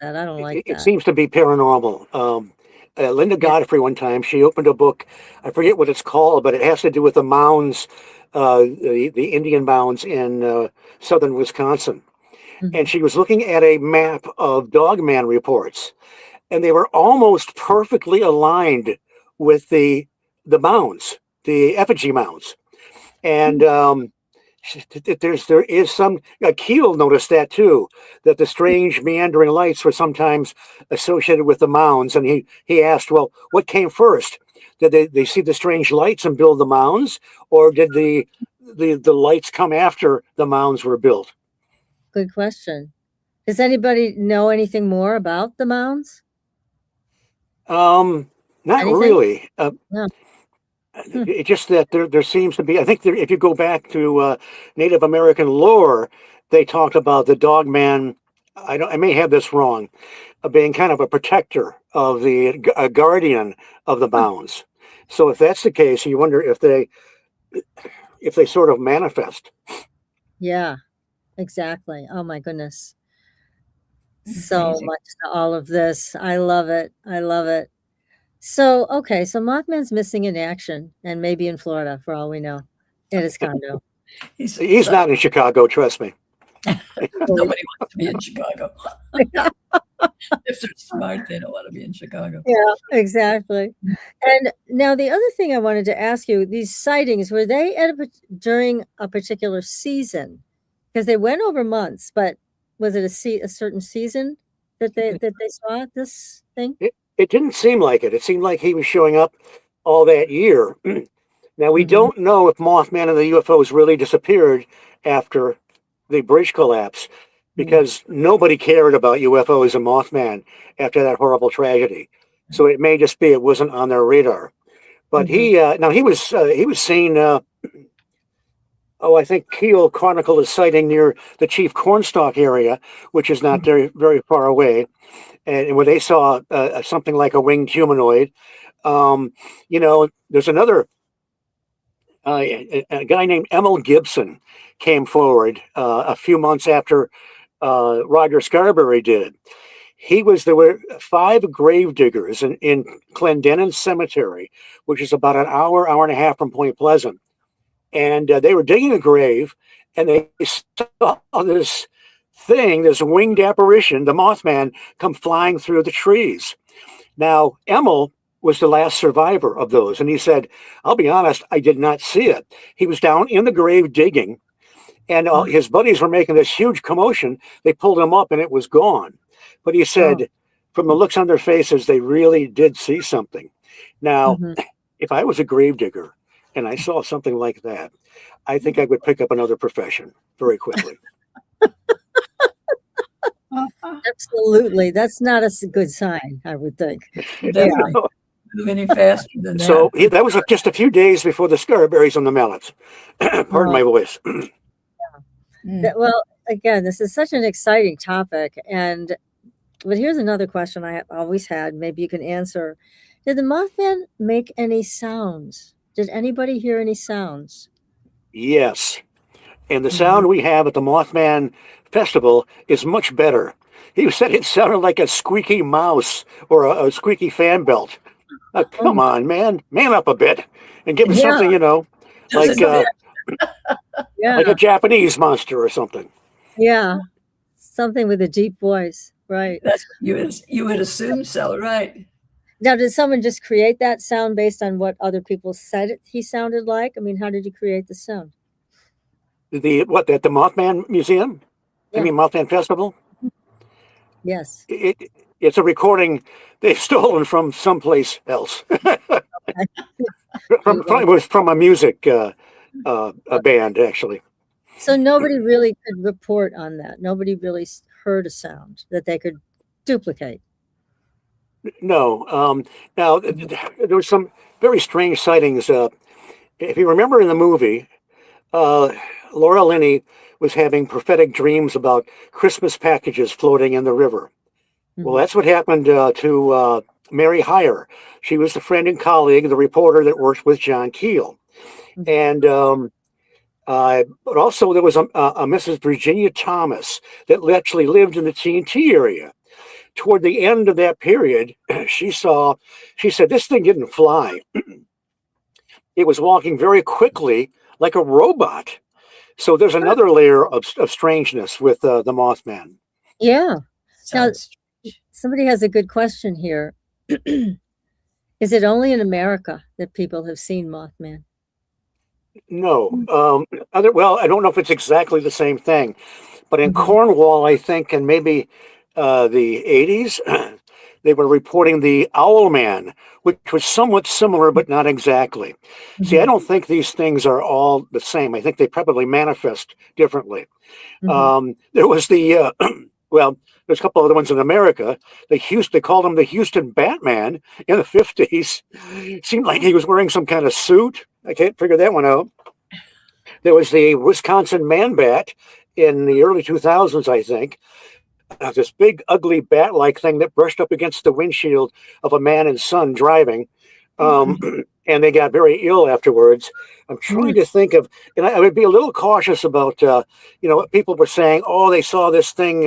that I don't like it that. seems to be paranormal. Linda Yeah. Godfrey, one time, she opened a book. I forget what it's called, but it has to do with the mounds, the Indian mounds in southern Wisconsin. And Mhm. she was looking at a map of Dogman reports, and they were almost perfectly aligned with the mounds, the effigy mounds. And there is some. Keel noticed that too, that the strange meandering lights were sometimes associated with the mounds, and he asked, well, what came first? Did they see the strange lights and build the mounds, or did the lights come after the mounds were built? Good question. Does anybody know anything more about the mounds? Not Anything? really. No. Hmm. It's just that there seems to be. I think if you go back to Native American lore, they talked about the dog man. I may have this wrong, being kind of a protector of a guardian of the Huh. mounds. So if that's the case, you wonder if they sort of manifest. Yeah, exactly. Oh my goodness. So Amazing. much to all of this. I love it. I love it. So, okay, so Mothman's missing in action and maybe in Florida for all we know at his condo. He's He's not in Chicago, trust me. nobody wants to be in Chicago. If they're smart, they don't want to be in Chicago. Yeah, exactly. And now the other thing I wanted to ask you, these sightings, were they during a particular season? Because they went over months, but was it a certain season that they saw this thing? It didn't seem like it. It seemed like he was showing up all that year. Now, we Mhm. don't know if Mothman and the UFOs really disappeared after the bridge collapse, Mm. because nobody cared about UFOs and Mothman after that horrible tragedy. So it may just be it wasn't on their radar. But Mhm. he was seen. I think Keel chronicled a sighting near the Chief Cornstalk area, which is not Mhm. very very far away, and where they saw something like a winged humanoid. There's another a guy named Emil Gibson came forward a few months after Roger Scarberry did. There were 5 grave diggers in Clendenin Cemetery, which is about an hour and a half from Point Pleasant. And they were digging a grave, and they saw this winged apparition, the Mothman, come flying through the trees. Now, Emil was the last survivor of those. And he said, I'll be honest, I did not see it. He was down in the grave digging, and his buddies were making this huge commotion. They pulled him up, and it was gone. But he Oh. said, from the looks on their faces, they really did see something. Now, Mhm. if I was a grave digger and I saw something like that, I think I would pick up another profession very quickly. Absolutely. That's not a good sign, I would think. Definitely move any faster than that. So that was just a few days before the Scarberries on the Mallets. Pardon my voice. Well, again, this is such an exciting topic. But here's another question I always had. Maybe you can answer. Did the Mothman make any sounds? Did anybody hear any sounds? Yes. And the sound we have at the Mothman Festival is much better. He said it sounded like a squeaky mouse or a squeaky fan belt. Come on, man. Man up a bit and give us something, like like a Japanese monster or something. Yeah. Something with a deep voice. Right. That's you would assume so, right? Now, did someone just create that sound based on what other people said he sounded like? I mean, how did you create the sound? At the Mothman Museum? Yeah. I mean, Mothman Festival? Yes. It's a recording they've stolen from someplace else. It was from a music a band, actually. So nobody really could report on that. Nobody really heard a sound that they could duplicate. No. Now, there were some very strange sightings. If you remember in the movie, Laura Linney was having prophetic dreams about Christmas packages floating in the river. Well, that's what happened to Mary Heyer. She was the friend and colleague, the reporter that worked with John Keel. And but also there was a Mrs. Virginia Thomas that actually lived in the TNT area. Toward the end of that period, she said this thing didn't fly. It was walking very quickly like a robot. So there's another layer of strangeness with the Mothman. Yeah. Now, somebody has a good question here. Is it only in America that people have seen Mothman? No. Well, I don't know if it's exactly the same thing, but in Cornwall, I think, and maybe the 80s, they were reporting the Owl Man, which was somewhat similar, but not exactly. See, I don't think these things are all the same. I think they probably manifest differently. There was the, well, there's a couple other ones in America. They called him the Houston Batman in the 50s. Seemed like he was wearing some kind of suit. I can't figure that one out. There was the Wisconsin Man Bat in the early 2000s, I think. This big, ugly bat-like thing that brushed up against the windshield of a man and son driving. And they got very ill afterwards. I'm trying to think of, and I would be a little cautious about, what people were saying, oh, they saw this thing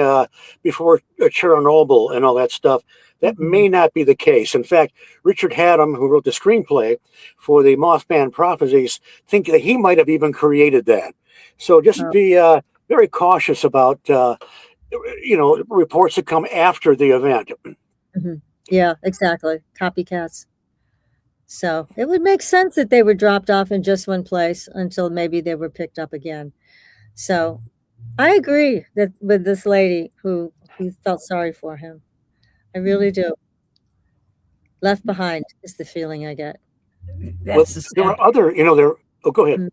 before Chernobyl and all that stuff. That may not be the case. In fact, Richard Haddam, who wrote the screenplay for the Mothman Prophecies, think that he might have even created that. So just be very cautious about, reports that come after the event. Yeah, exactly. Copycats. So it would make sense that they were dropped off in just one place until maybe they were picked up again. So I agree that with this lady who felt sorry for him. I really do. Left behind is the feeling I get. Well, there are other, oh, go ahead.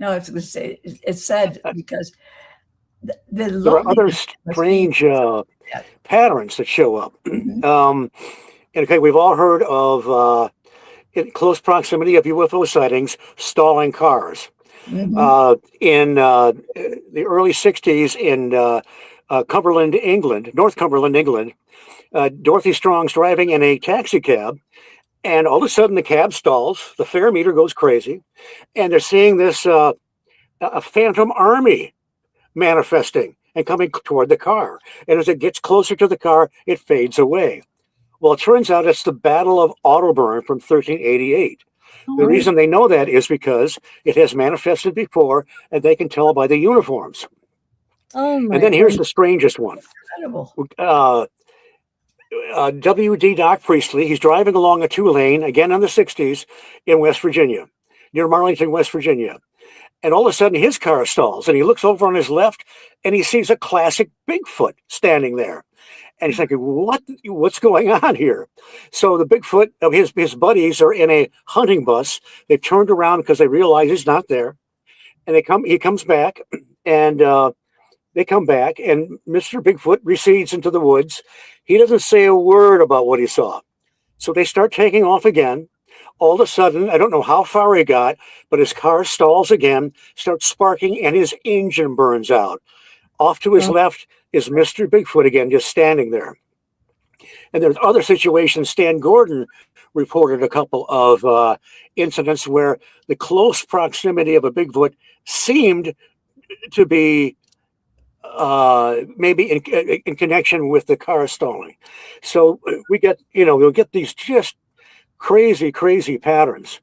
No, I was going to say, it's sad because there are other strange patterns that show up. And okay, we've all heard of in close proximity of UFO sightings, stalling cars. In the early 60s in Cumberland, England, North Cumberland, England, Dorothy Strong's driving in a taxi cab, and all of a sudden the cab stalls, the fare meter goes crazy, and they're seeing this a phantom army manifesting and coming toward the car. And as it gets closer to the car, it fades away. Well, it turns out it's the Battle of Otterburn from 1388. The reason they know that is because it has manifested before, and they can tell by the uniforms. And then here's the strangest one. Incredible. W.D. Doc Priestley, he's driving along a two-lane, again in the 60s, in West Virginia, near Marlington, West Virginia. And all of a sudden, his car stalls, and he looks over on his left, and he sees a classic Bigfoot standing there. And he's thinking, what's going on here? So the Bigfoot of his buddies are in a hunting bus. They've turned around because they realize he's not there. and he comes back, and they come back, and Mr. Bigfoot recedes into the woods. He doesn't say a word about what he saw. So they start taking off again. All of a sudden, I don't know how far he got, but his car stalls again, starts sparking, and his engine burns out. Off to his Oh, left is Mr. Bigfoot again, just standing there. And there's other situations. Stan Gordon reported a couple of incidents where the close proximity of a Bigfoot seemed to be maybe in connection with the car stalling. So we'll get these just crazy, crazy patterns.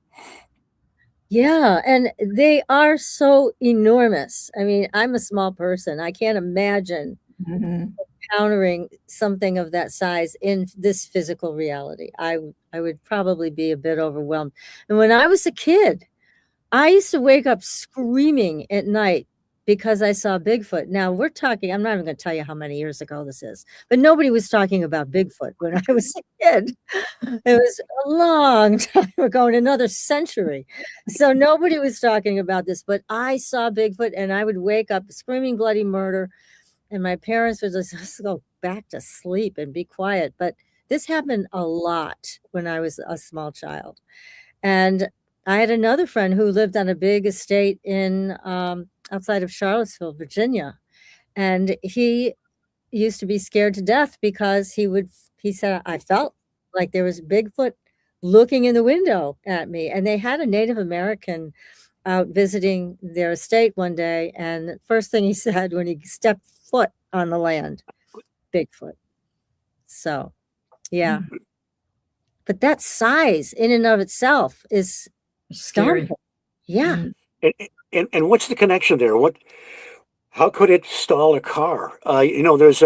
yeah, and they are so enormous. I mean, I'm a small person. I can't imagine Mhm. encountering something of that size in this physical reality. I would probably be a bit overwhelmed. And when I was a kid, I used to wake up screaming at night because I saw Bigfoot. Now we're talking, I'm not even going to tell you how many years ago this is, but nobody was talking about Bigfoot when I was a kid. It was a long time ago, in another century. So nobody was talking about this, but I saw Bigfoot and I would wake up screaming bloody murder. And my parents would just go back to sleep and be quiet. But this happened a lot when I was a small child. And I had another friend who lived on a big estate in outside of Charlottesville, Virginia, and he used to be scared to death because he said, I felt like there was Bigfoot looking in the window at me. And they had a Native American out visiting their estate one day, and first thing he said when he stepped foot on the land, Bigfoot. So yeah, Mm. but that size in and of itself is Scary. daunting. Yeah. Mm. And what's the connection there? How could it stall a car? There's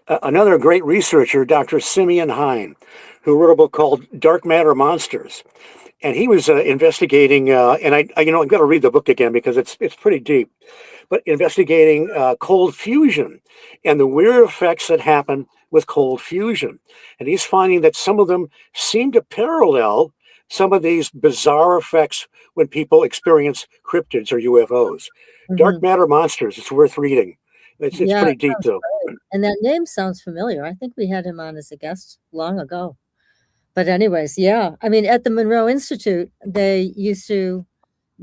another great researcher, Dr. Simeon Hine, who wrote a book called Dark Matter Monsters, and he was investigating. And I've got to read the book again because it's pretty deep. But investigating cold fusion and the weird effects that happen with cold fusion, and he's finding that some of them seem to parallel some of these bizarre effects when people experience cryptids or UFOs. Dark Mhm. Matter Monsters. It's worth reading. It's Yeah, pretty it deep sounds though. great, and that name sounds familiar. I think we had him on as a guest long ago. But anyways, yeah. I mean, at the Monroe Institute, they used to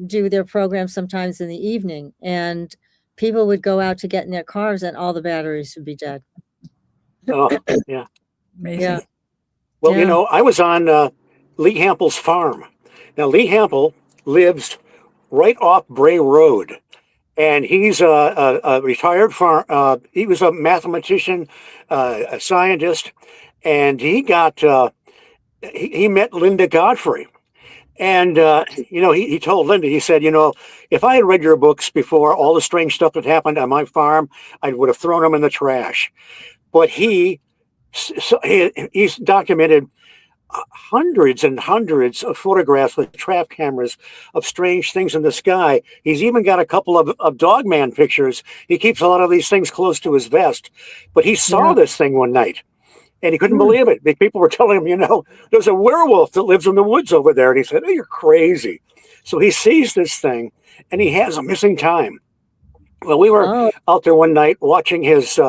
do their program sometimes in the evening, and people would go out to get in their cars and all the batteries would be dead. Oh, yeah. Yeah, Amazing. Well, yeah. I was on Lee Hample's farm. Now, Lee Hample lives right off Bray Road, and he's a retired farm. He was a mathematician, a scientist, and he met Linda Godfrey. And he told Linda, he said, if I had read your books before all the strange stuff that happened on my farm, I would have thrown them in the trash. But he's documented hundreds and hundreds of photographs with trap cameras of strange things in the sky. He's even got a couple of dogman pictures. He keeps a lot of these things close to his vest. But he saw Yeah. this thing one night and he couldn't Hmm. believe it. People were telling him, there's a werewolf that lives in the woods over there. And he said, oh, you're crazy. So he sees this thing and he has a missing time. Well, we were Oh, out there one night watching his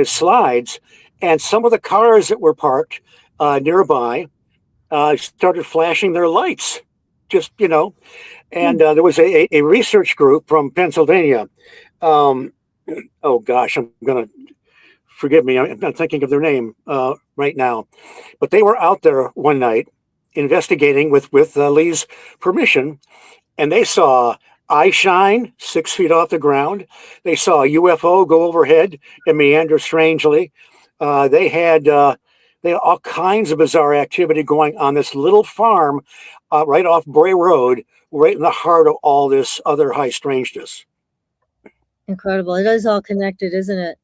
slides, and some of the cars that were parked nearby started flashing their lights. Just hmm. and there was a research group from Pennsylvania. Um, oh gosh, I'm gonna forgive me. I'm not thinking of their name right now, but they were out there one night investigating with Lee's permission, and they saw eye shine 6 feet off the ground. They saw a UFO go overhead and meander strangely. They had all kinds of bizarre activity going on this little farm right off Bray Road, right in the heart of all this other high strangeness. Incredible. It is all connected, isn't it?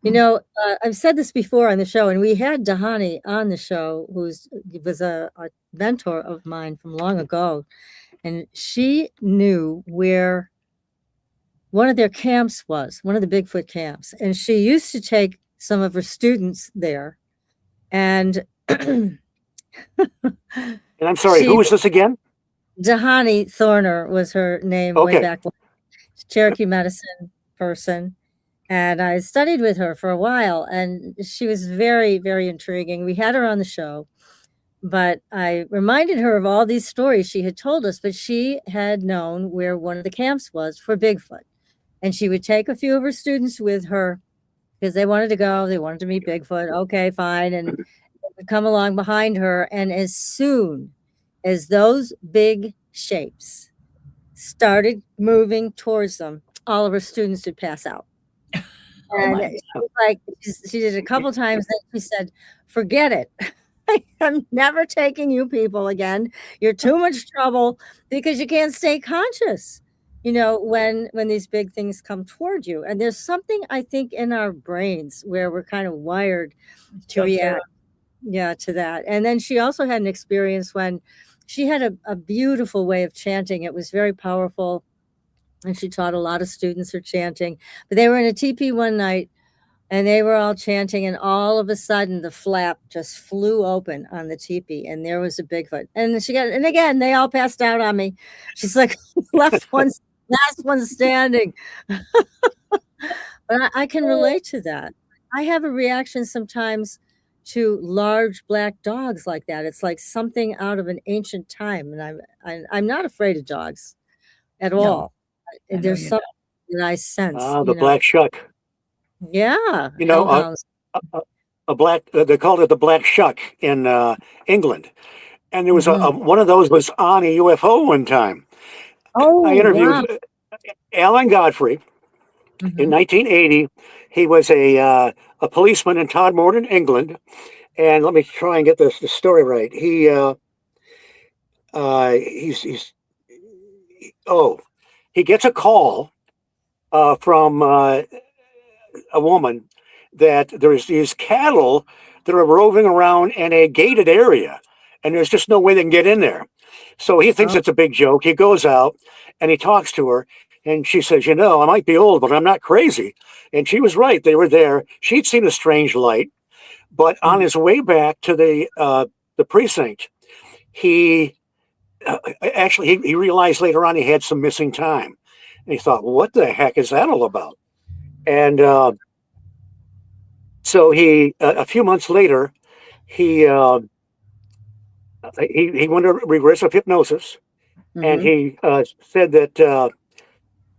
You Mm. know, I've said this before on the show, and we had Dahani on the show, was a mentor of mine from long ago, and she knew where one of their camps was, one of the Bigfoot camps, and she used to take some of her students there, and And I'm sorry, who she was this again? Dahani Thorner was her name way Okay. back when. Cherokee medicine person. And I studied with her for a while, and she was very, very intriguing. We had her on the show, but I reminded her of all these stories she had told us, but she had known where one of the camps was for Bigfoot. And she would take a few of her students with her because they wanted to go, they wanted to meet Bigfoot. Okay, fine. And they would come along behind her. And as soon as those big shapes started moving towards them, all of her students would pass out. Oh And my she was like, she did it a couple times. Then she said, "Forget it. I'm never taking you people again. You're too much trouble because you can't stay conscious. You know, when these big things come toward you, and there's something I think in our brains where we're kind of wired to Shut react, down. yeah, to that. And then she also had an experience when she had a beautiful way of chanting. It was very powerful, and she taught a lot of students her chanting. But they were in a teepee one night, and they were all chanting, and all of a sudden the flap just flew open on the teepee, and there was a Bigfoot. And and again, they all passed out on me. She's like, last one standing. But I can relate to that. I have a reaction sometimes to large black dogs like that. It's like something out of an ancient time, and I'm not afraid of dogs at No, all. I know There's you're something that I sense, The black shuck. Yeah, You know, hellhounds. a black. They called it the black shuck in England, and there was Mhm. one of those was on a UFO one time. I Oh, wow. interviewed Alan Godfrey in Mhm. 1980. He was a policeman in Todmorden, England. And let me try and get the story right. He's oh, he gets a call from a woman that there's these cattle that are roving around in a gated area, and there's just no way they can get in there. So he thinks Oh, it's a big joke. He goes out and he talks to her, and she says, "You know, I might be old, but I'm not crazy." And she was right. They were there. She'd seen a strange light, but on mhm. his way back to the precinct, he actually he realized later on he had some missing time, and he thought, well, "What the heck is that all about?" And so he a few months later he he went to regressive hypnosis, and Mhm. he said that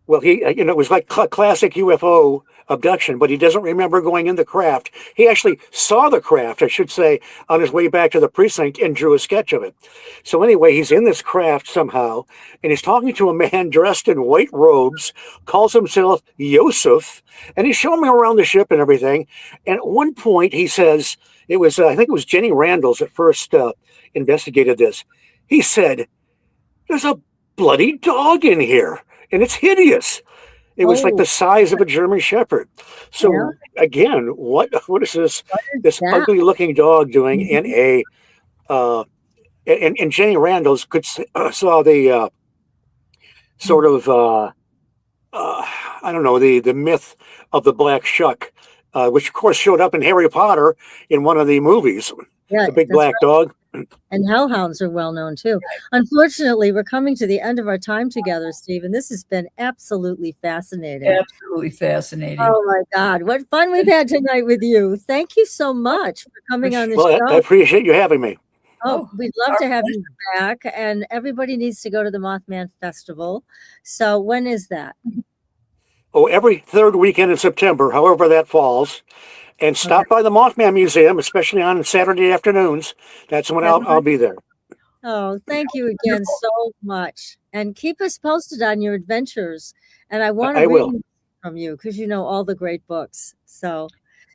well, it was like classic UFO abduction, but he doesn't remember going in the craft. He actually saw the craft, I should say, on his way back to the precinct and drew a sketch of it. So anyway, he's in this craft somehow, and he's talking to a man dressed in white robes, calls himself Yosef, and he's showing me around the ship and everything. And at one point, he says, it was, I think it was Jenny Randalls that first investigated this. He said, "There's a bloody dog in here, and it's hideous." It was like Oh, the size of a German Shepherd. yeah. So again, what is What is this that? ugly looking dog doing in Mhm. a and Jenny Randalls saw the sort Mm. of I don't know, the myth of the black shuck, which of course showed up in Harry Potter in one of the movies, Yeah, the big that's black right. dog. And hellhounds are well known too. Unfortunately, we're coming to the end of our time together, Steve, and this has been absolutely fascinating. absolutely fascinating. Oh my God, what fun we've had tonight with you. Thank you so much for coming on the Well, I show. appreciate you having me. Oh, Oh, we'd love our to have pleasure. you back, and everybody needs to go to the Mothman Festival. So when is that? Oh, every third weekend in September, however that falls. And Okay. stop by the Mothman Museum, especially on Saturday afternoons. That's when That's I'll be there. Oh, thank you again Wonderful. so much. And keep us posted on your adventures. And I want to I read will. from you because you know all the great books. So,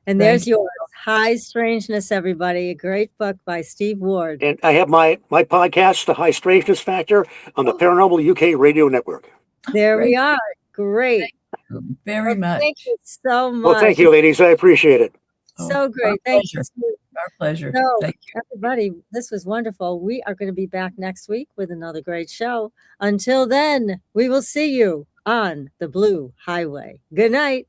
and Thank there's you. yours, High Strangeness, everybody, a great book by Steve Ward. And I have my podcast, The High Strangeness Factor, on the Oh, Paranormal UK Radio Network. There we great. are. Great. Thank you very Well, thank much. you so Well, thank much. you, ladies. I appreciate it. Oh, So our great. Thank you, pleasure. Steve. Our pleasure. So, Thank you. everybody, this was wonderful. We are going to be back next week with another great show. Until then, we will see you on the Blue Highway. Good night.